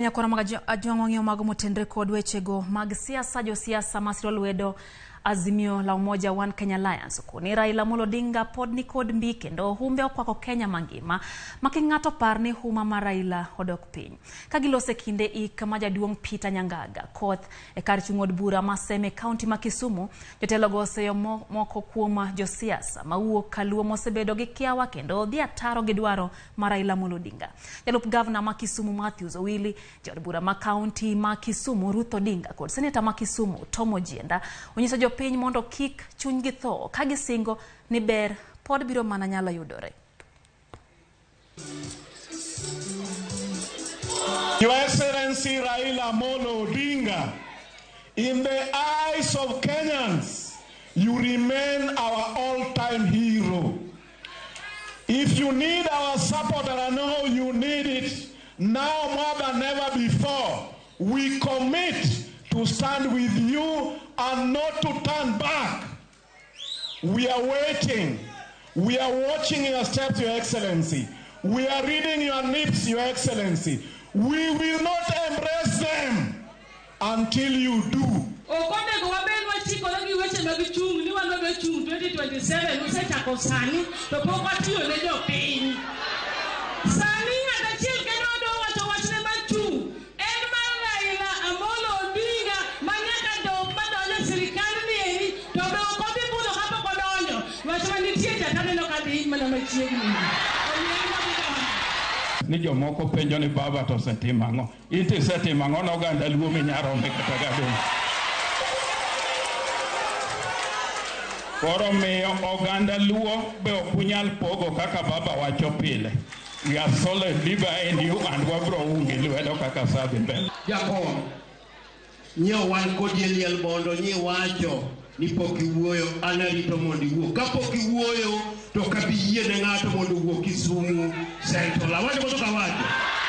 Nyakora mag ajong'ong'io mag motendre kod wechego mag siasa josiasa masiro lwedo Azimio la Umoja One Kenya Alliance kuni Raila Odinga pod ni kod mbi kendo humbe okwako Kenya mangima making'ato par ni huma mar Raila odok piny kagilose kinde ik ma jaduong' Peter Nyangaga koth e kar chung' od bura maseme kaunti ma Kisumu jotelo go oseyo moko kuom josiasa mawuok Kaluo mosebedo gi kiawa kendo dhi ataro gi dwaro mar Raila Odinga. Jalup Governor ma Kisumu Matthews Owili, jod bura ma kaunti ma Kisumu Ruth Odinga kod Senator ma Kisumu Tom Ojienda onyiso piny mondo kik chuny gi tho kagisingo ni ber pod biro mana nyalo yudore. Your Excellency Raila Odinga, in the eyes of Kenyans, you remain our all-time hero. If you need our support, and I know you need it now more than ever before, we commit to stand with you and not to turn back. We are waiting. We are watching your steps, Your Excellency. We are reading your lips, Your Excellency. We will not embrace them until you do. ni jomoko penjo ni baba to setimango inte setimango no ganda luo minyaro me kata gadon koro miyo oganda luo be okunyal pogo kaka baba wacho pile. We are solidly behind you and wabro ungi lwedo kaka sabi mbele jakom nyo wan kodiel bondo nyi wacho ni pok iwuoyo anarito mondo iwuo kapok iwuoyo to kabi yiene ng'ato mondo wuo Kisumu Central awacho mondo kawacho